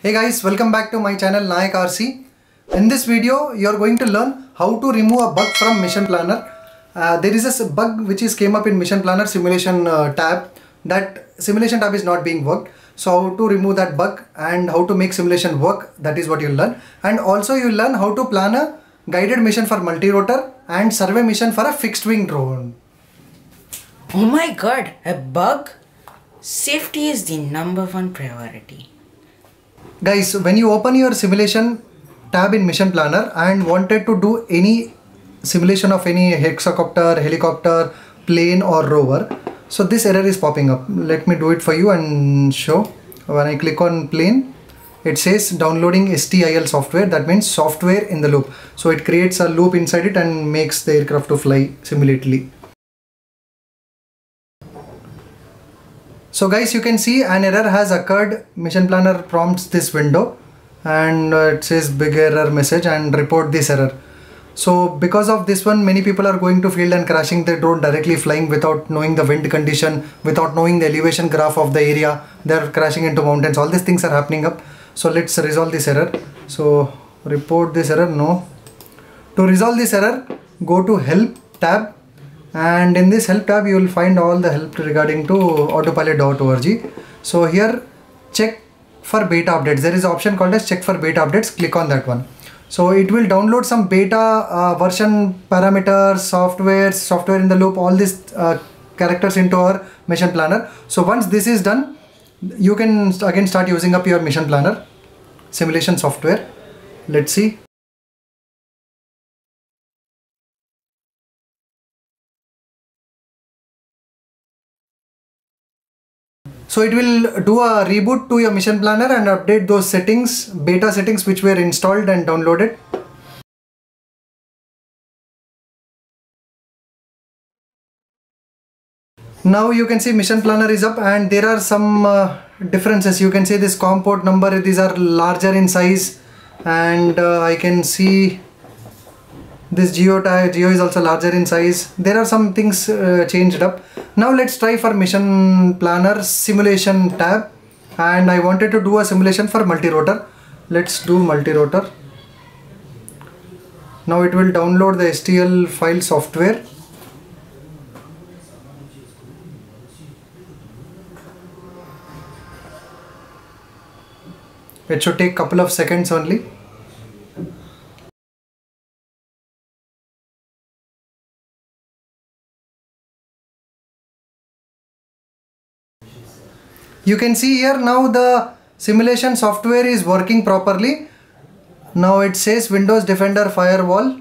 Hey guys, welcome back to my channel Nayak RC. In this video, you are going to learn how to remove a bug from Mission Planner. There is a bug which is came up in Mission Planner simulation tab. That simulation tab is not being worked. So how to remove that bug and how to make simulation work, that is what you'll learn. And also you'll learn how to plan a guided mission for multi-rotor and survey mission for a fixed wing drone. Oh my god, a bug? Safety is the #1 priority. Guys, when you open your simulation tab in Mission Planner and wanted to do any simulation of any hexacopter, helicopter, plane or rover, so this error is popping up. Let me do it for you and show. When I click on plane, it says downloading STIL software. That means software in the loop. So it creates a loop inside it and makes the aircraft to fly simulately. So guys, you can see an error has occurred. Mission Planner prompts this window and it says big error message and report this error. So because of this one, many people are going to field and crashing their drone directly flying without knowing the wind condition, without knowing the elevation graph of the area. They're crashing into mountains. All these things are happening up. So let's resolve this error. So report this error, no. To resolve this error, go to help tab. And in this help tab you will find all the help regarding to autopilot.org. So here check for beta updates. There is an option called as check for beta updates. Click on that one. So it will download some beta version parameters, software in the loop, all these characters into our Mission Planner. So once this is done, you can again start using up your Mission Planner simulation software. Let's see. So it will do a reboot to your Mission Planner and update those settings, beta settings which were installed and downloaded. Now you can see Mission Planner is up and there are some differences. You can see this COM port number, these are larger in size, and I can see this geo is also larger in size. There are some things changed up. Now let's try for Mission Planner simulation tab, and I wanted to do a simulation for multi-rotor. Let's do multi-rotor. Now it will download the STL file software. It should take a couple of seconds only. You can see here now the simulation software is working properly. Now it says Windows Defender firewall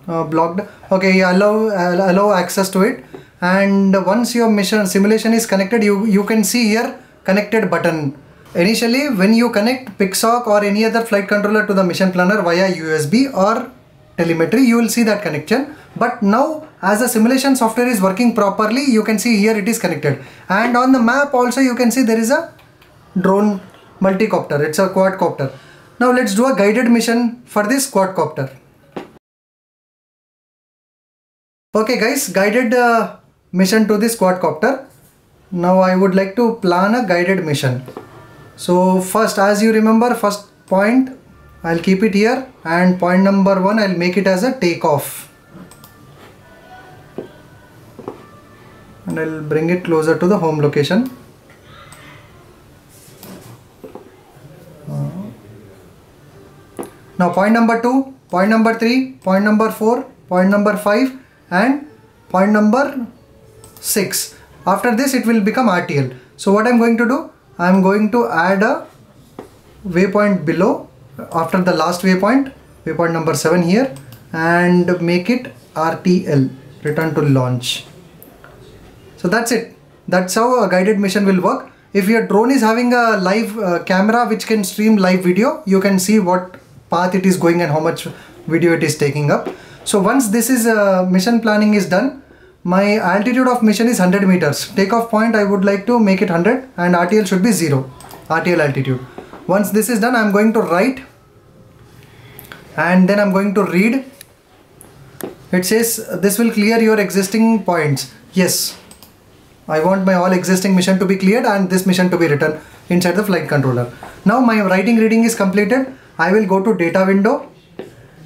blocked. Okay, allow access to it. And once your simulation is connected, you can see here connected button. Initially, when you connect PIXOC or any other flight controller to the Mission Planner via USB or telemetry, you will see that connection. But now as the simulation software is working properly, you can see here it is connected. And on the map also you can see there is a drone multi-copter. It's a quadcopter. Now let's do a guided mission for this quadcopter. Okay guys, guided mission to this quadcopter. Now I would like to plan a guided mission. So first, as you remember, first point I'll keep it here, and point number 1 I'll make it as a takeoff, and I'll bring it closer to the home location. Now point number 2, point number 3, point number 4, point number 5 and point number 6. After this it will become RTL. So what I'm going to do, I'm going to add a waypoint below after the last waypoint number 7 here, and make it RTL, return to launch. So that's it. That's how a guided mission will work. If your drone is having a live camera which can stream live video, you can see what path it is going and how much video it is taking up. So once this is mission planning is done, my altitude of mission is 100 meters. Takeoff point I would like to make it 100 and RTL should be 0. RTL altitude. Once this is done, I'm going to write and then I'm going to read. It says this will clear your existing points. Yes, I want my all existing mission to be cleared and this mission to be written inside the flight controller. Now my writing reading is completed. I will go to data window.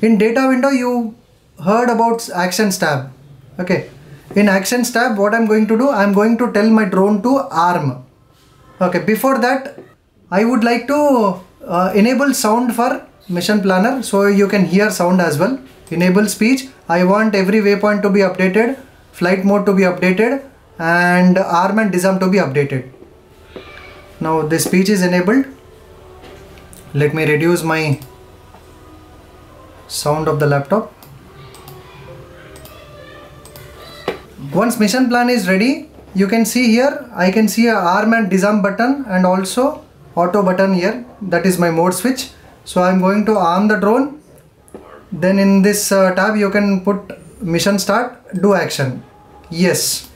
In data window you heard about actions tab. Okay, in actions tab what I'm going to do, I'm going to tell my drone to arm. Okay, before that I would like to enable sound for mission planner, so you can hear sound as well. Enable speech. I want every waypoint to be updated, flight mode to be updated, and arm and disarm to be updated. Now the speech is enabled. Let me reduce my sound of the laptop. Once mission plan is ready, you can see here, I can see a arm and disarm button and also auto button here. That is my mode switch. So I'm going to arm the drone. Then in this tab you can put mission start, do action. Yes.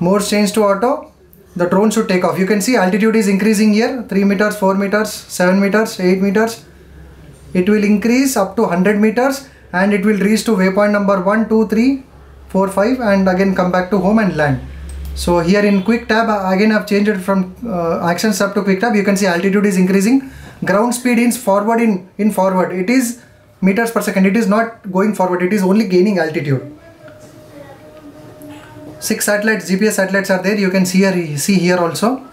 Mode change to auto. The drone should take off. You can see altitude is increasing here. 3 meters, 4 meters, 7 meters, 8 meters. It will increase up to 100 meters and it will reach to waypoint number 1, 2, 3, 4, 5 and again come back to home and land. So here in quick tab, again I've changed it from actions tab to quick tab. You can see altitude is increasing. Ground speed is forward in forward. It is meters per second. It is not going forward. It is only gaining altitude. 6 satellites, GPS satellites are there. You can see here also.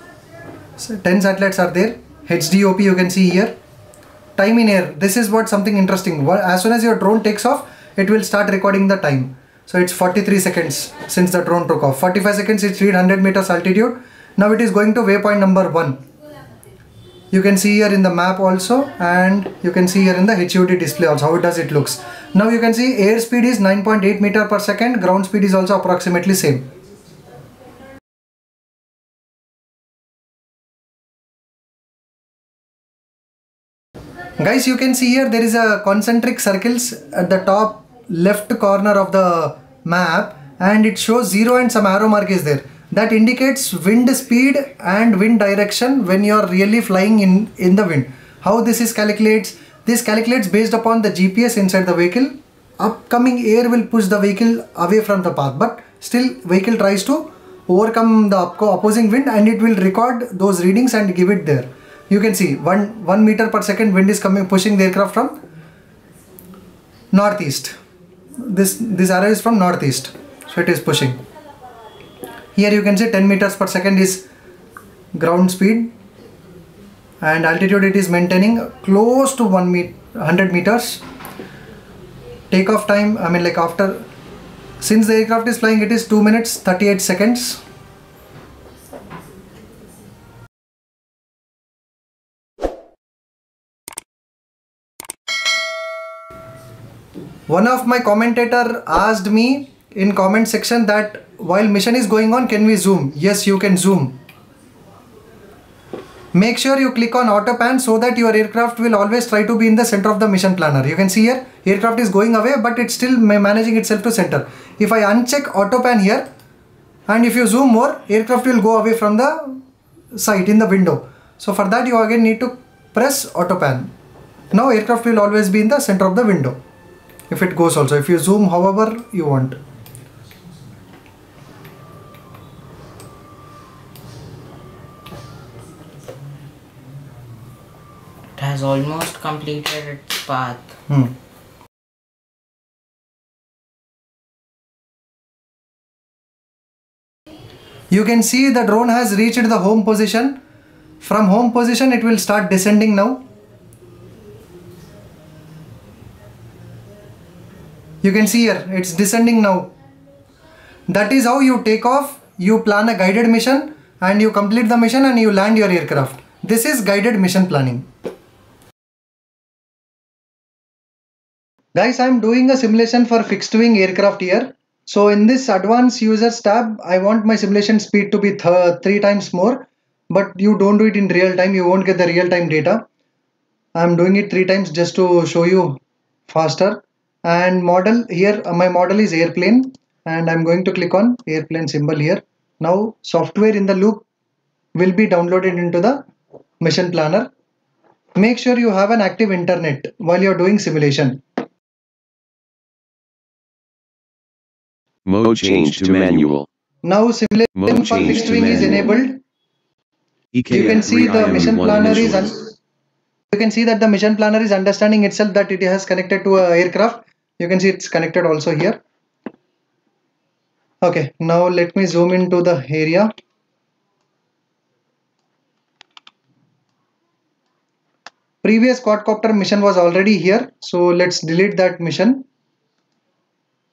So 10 satellites are there. HDOP you can see here. Time in air. This is what something interesting. As soon as your drone takes off, it will start recording the time. So it's 43 seconds since the drone took off. 45 seconds it reached 100 meters altitude. Now it is going to waypoint number 1. You can see here in the map also, and you can see here in the HUD display also how it looks. Now you can see airspeed is 9.8 meter per second. Ground speed is also approximately same. Guys, you can see here there is a concentric circles at the top left corner of the map, and it shows 0 and some arrow mark is there. That indicates wind speed and wind direction when you are really flying in the wind. How this is calculates? This calculates based upon the GPS inside the vehicle. Upcoming air will push the vehicle away from the path, but still vehicle tries to overcome the opposing wind and it will record those readings and give it there. You can see 1 meter per second wind is pushing the aircraft from northeast. This arrow is from northeast, so it is pushing. Here you can see 10 meters per second is ground speed, and altitude it is maintaining close to 100 meters. Takeoff time, I mean, like after, since the aircraft is flying, it is 2 minutes 38 seconds. One of my commentator asked me in comment section that while mission is going on, can we zoom? Yes, you can zoom. Make sure you click on auto pan so that your aircraft will always try to be in the center of the mission planner. You can see here aircraft is going away, but it's still managing itself to center. If I uncheck auto pan here, and if you zoom more, aircraft will go away from the sight in the window. So for that you again need to press auto pan. Now aircraft will always be in the center of the window. If it goes also, if you zoom however you want. It has almost completed its path. You can see the drone has reached the home position. From home position it will start descending now. You can see here it's descending now. That is how you take off. You plan a guided mission and you complete the mission and you land your aircraft. This is guided mission planning. Guys, I am doing a simulation for fixed wing aircraft here. So in this advanced users tab, I want my simulation speed to be 3 times more, but you don't do it in real time. You won't get the real time data. I am doing it 3 times just to show you faster. And model here, my model is airplane, and I'm going to click on airplane symbol here. Now software in the loop will be downloaded into the mission planner. Make sure you have an active internet while you're doing simulation. Mode change to manual. Now simulation for fixed wing is enabled. You can see the mission planner is you can see that the mission planner is understanding itself that it has connected to a aircraft. You can see it's connected also here. Okay, now let me zoom into the area. Previous quadcopter mission was already here, so let's delete that mission.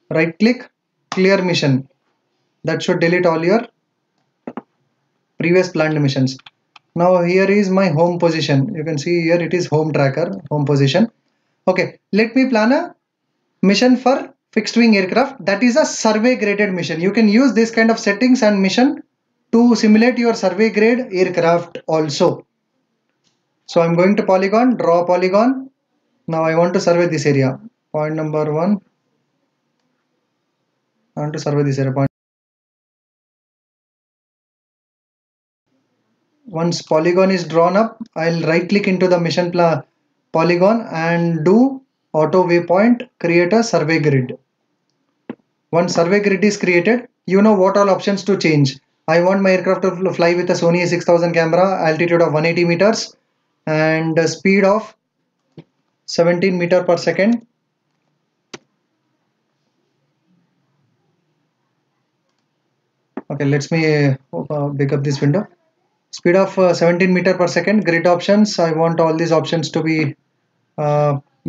Right click, clear mission. That should delete all your previous planned missions. Now here is my home position. You can see here it is home tracker, home position. Okay, let me plan a mission for fixed wing aircraft. That is a survey graded mission. You can use this kind of settings and mission to simulate your survey grade aircraft also. So I'm going to polygon, draw polygon. Now I want to survey this area. Point number 1. I want to survey this area. Once polygon is drawn up, I'll right click into the mission polygon and do auto waypoint, create a survey grid. Once survey grid is created, you know what all options to change. I want my aircraft to fly with a Sony A6000 camera, altitude of 180 meters and speed of 17 meter per second. Okay, let me pick up this window. Speed of 17 meter per second. Grid options, I want all these options to be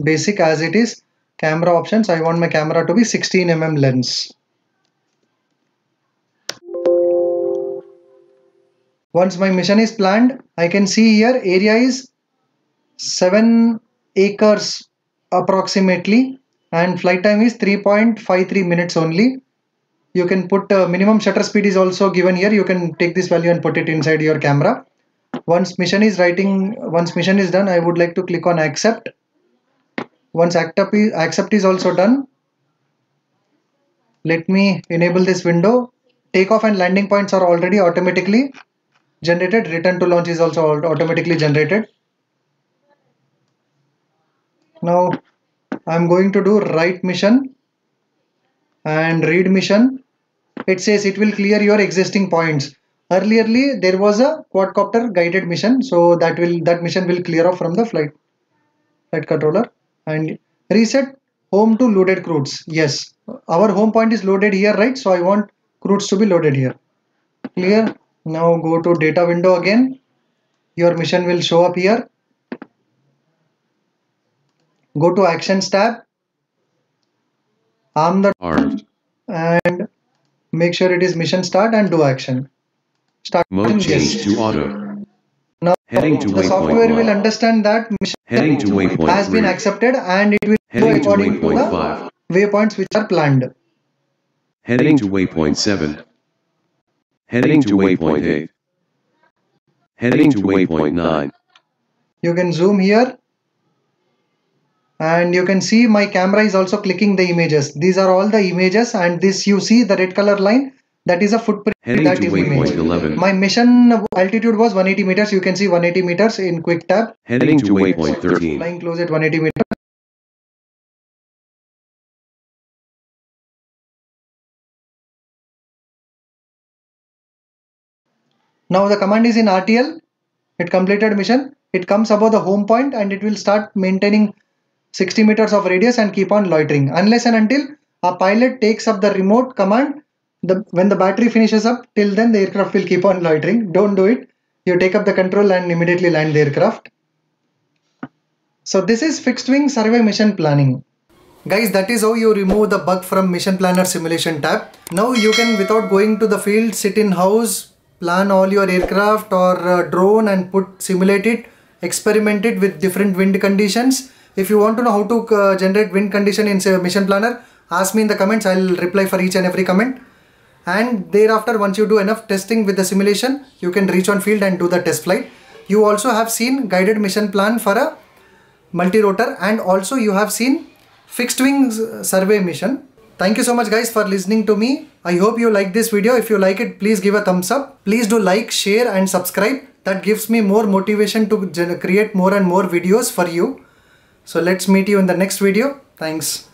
basic as it is. Camera options, I want my camera to be 16 mm lens. Once my mission is planned, I can see here area is 7 acres approximately and flight time is 3.53 minutes only. You can put minimum shutter speed is also given here. You can take this value and put it inside your camera. Once mission is done, I would like to click on accept. Once accept is also done, let me enable this window. Takeoff and landing points are already automatically generated. Return to launch is also automatically generated. Now I'm going to do write mission and read mission. It says it will clear your existing points. Earlierly there was a quadcopter guided mission, so that mission will clear off from the flight controller. And reset home to loaded crudes. Yes, our home point is loaded here, right? So I want crudes to be loaded here. Clear. Now go to data window again. Your mission will show up here. Go to actions tab. Arm the and make sure it is mission start and do action. Start mode change to auto. Now Heading to the software will understand that mission Heading to waypoint has been 3. accepted and it will go Heading to according to waypoint the 5. waypoints which are planned. Heading to waypoint 7. Heading to waypoint 8. Heading to waypoint 9. You can zoom here and you can see my camera is also clicking the images. These are all the images and this you see the red color line, that is a footprint Heading that to is waypoint image. 11. My mission altitude was 180 meters. You can see 180 meters in quick tab. Heading to waypoint 13. Flying close at 180 meters. Now the command is in RTL. It completed mission. It comes above the home point and it will start maintaining 60 meters of radius and keep on loitering unless and until a pilot takes up the remote command. When the battery finishes up, till then the aircraft will keep on loitering. Don't do it. You take up the control and immediately land the aircraft. So this is fixed wing survey mission planning. Guys, that is how you remove the bug from Mission Planner Simulation tab. Now you can, without going to the field, sit in house, plan all your aircraft or drone and simulate it, experiment it with different wind conditions. If you want to know how to generate wind condition in Mission Planner, ask me in the comments. I'll reply for each and every comment. And thereafter, once you do enough testing with the simulation, you can reach on field and do the test flight. You also have seen guided mission plan for a multi-rotor, and also you have seen fixed wing survey mission. Thank you so much guys for listening to me. I hope you like this video. If you like it, please give a thumbs up. Please do like, share and subscribe. That gives me more motivation to create more and more videos for you. So let's meet you in the next video. Thanks.